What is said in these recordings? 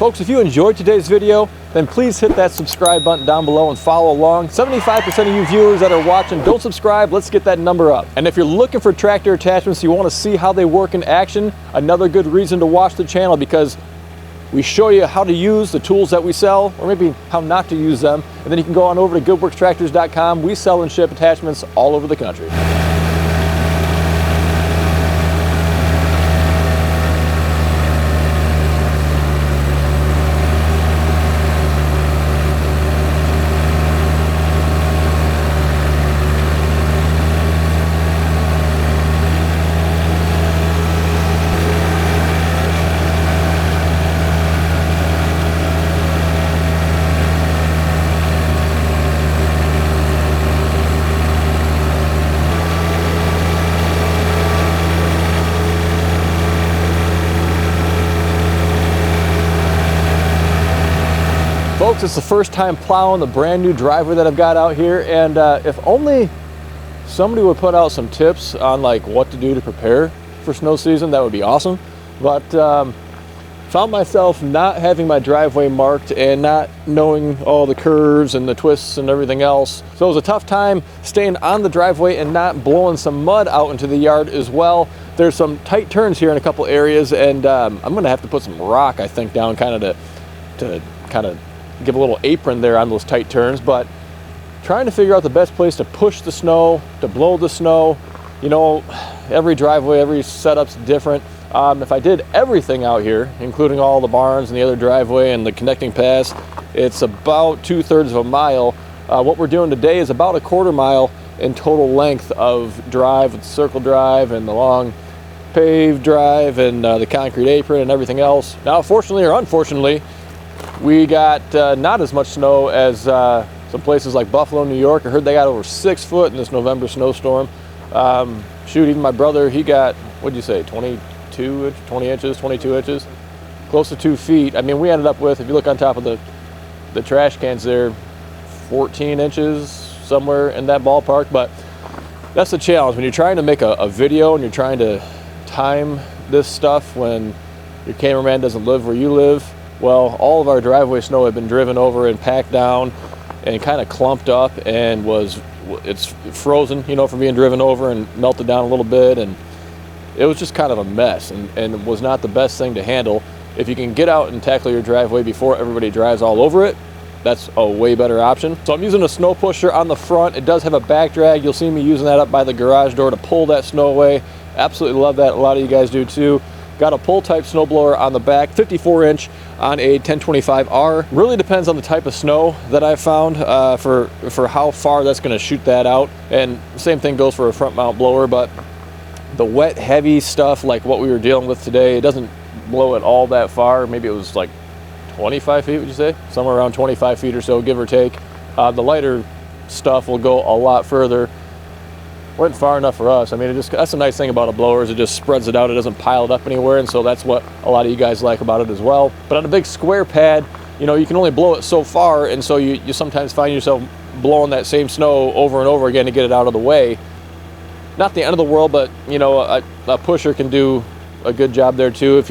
Folks, if you enjoyed today's video, then please hit that subscribe button down below and follow along. 75% of you viewers that are watching don't subscribe. Let's get that number up. And if you're looking for tractor attachments, you want to see how they work in action, another good reason to watch the channel, because we show you how to use the tools that we sell, or maybe how not to use them. And then you can go on over to goodworkstractors.com. We sell and ship attachments all over the country. Folks, it's the first time plowing the brand new driveway that I've got out here, and if only somebody would put out some tips on like what to do to prepare for snow season, that would be awesome. But found myself not having my driveway marked and not knowing all the curves and the twists and everything else. So it was a tough time staying on the driveway and not blowing some mud out into the yard as well. There's some tight turns here in a couple areas, and I'm gonna have to put some rock, I think, down kind of to kind of give a little apron there on those tight turns. But trying to figure out the best place to push the snow, to blow the snow. You know, every driveway, every setup's different. If I did everything out here, including all the barns and the other driveway and the connecting paths, it's about 2/3 of a mile. What we're doing today is about a 1/4 mile in total length of drive, with the circle drive and the long paved drive and the concrete apron and everything else. Now, fortunately or unfortunately, we got not as much snow as some places like Buffalo, New York. I heard they got over 6 foot in this November snowstorm. Shoot, even my brother, he got, what'd you say, 20 inches, 22 inches, close to 2 feet. I mean, we ended up with, if you look on top of the trash cans there, 14 inches, somewhere in that ballpark. But that's the challenge when you're trying to make a video and you're trying to time this stuff when your cameraman doesn't live where you live. Well, all of our driveway snow had been driven over and packed down and kind of clumped up, and it's frozen, you know, from being driven over and melted down a little bit, and it was just kind of a mess, and it was not the best thing to handle. If you can get out and tackle your driveway before everybody drives all over it, that's a way better option. So I'm using a snow pusher on the front. It does have a back drag. You'll see me using that up by the garage door to pull that snow away. Absolutely love that. A lot of you guys do too. Got a pull type snowblower on the back, 54 inch on a 1025R. Really depends on the type of snow that I found for how far that's gonna shoot that out. And same thing goes for a front mount blower, but the wet, heavy stuff like what we were dealing with today, it doesn't blow it all that far. Maybe it was like 25 feet, would you say? Somewhere around 25 feet or so, give or take. The lighter stuff will go a lot further. Went far enough for us. I mean, that's a nice thing about a blower, is it just spreads it out. It doesn't pile it up anywhere, and so that's what a lot of you guys like about it as well. But on a big square pad, you know, you can only blow it so far, and so you sometimes find yourself blowing that same snow over and over again to get it out of the way. Not the end of the world, but you know, a pusher can do a good job there too.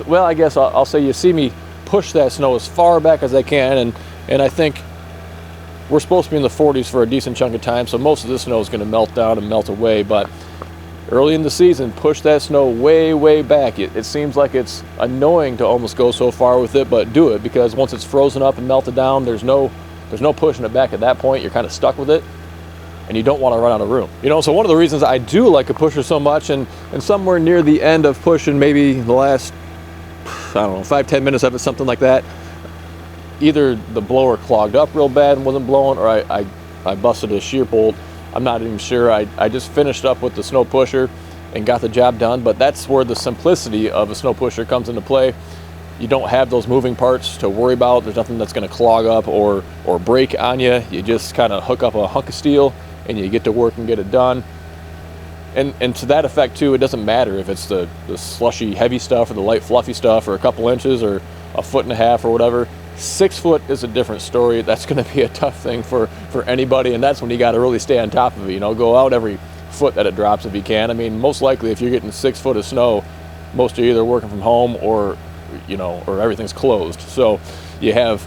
Well, I guess I'll say you see me push that snow as far back as I can, and I think we're supposed to be in the 40s for a decent chunk of time, so most of this snow is going to melt down and melt away. But early in the season, push that snow way, way back. It seems like it's annoying to almost go so far with it, but do it, because once it's frozen up and melted down, there's no pushing it back at that point. You're kind of stuck with it, and you don't want to run out of room. You know, so one of the reasons I do like a pusher so much, and somewhere near the end of pushing, maybe the last, I don't know, 5-10 minutes of it, something like that, either the blower clogged up real bad and wasn't blowing, or I busted a shear bolt. I'm not even sure. I just finished up with the snow pusher and got the job done. But that's where the simplicity of a snow pusher comes into play. You don't have those moving parts to worry about. There's nothing that's going to clog up or break on you. You just kind of hook up a hunk of steel and you get to work and get it done. And to that effect too, it doesn't matter if it's the slushy heavy stuff or the light fluffy stuff, or a couple inches or a 1.5 feet or whatever. 6 foot is a different story. That's going to be a tough thing for anybody, and that's when you got to really stay on top of it. You know, go out every foot that it drops if you can. I mean, most likely if you're getting 6 foot of snow, most are either working from home or you know, or everything's closed. So you have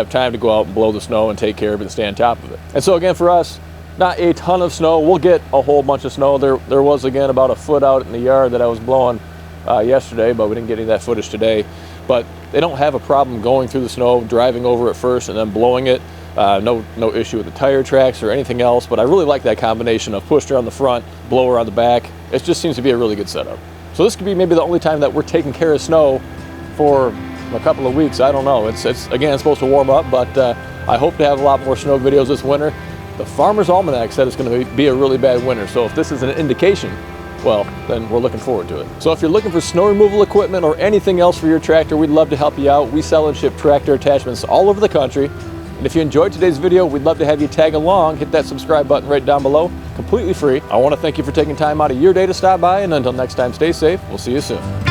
time to go out and blow the snow and take care of it and stay on top of it. And so again, for us, not a ton of snow. We'll get a whole bunch of snow. There was, again, about a foot out in the yard that I was blowing yesterday, but we didn't get any of that footage today. But they don't have a problem going through the snow, driving over it first and then blowing it. No issue with the tire tracks or anything else, but I really like that combination of pusher on the front, blower on the back. It just seems to be a really good setup. So this could be maybe the only time that we're taking care of snow for a couple of weeks. I don't know. It's again, it's supposed to warm up, but I hope to have a lot more snow videos this winter. The Farmer's Almanac said it's going to be a really bad winter, so if this is an indication, well, then we're looking forward to it. So if you're looking for snow removal equipment or anything else for your tractor, we'd love to help you out. We sell and ship tractor attachments all over the country. And if you enjoyed today's video, we'd love to have you tag along. Hit that subscribe button right down below, completely free. I want to thank you for taking time out of your day to stop by, and until next time, stay safe. We'll see you soon.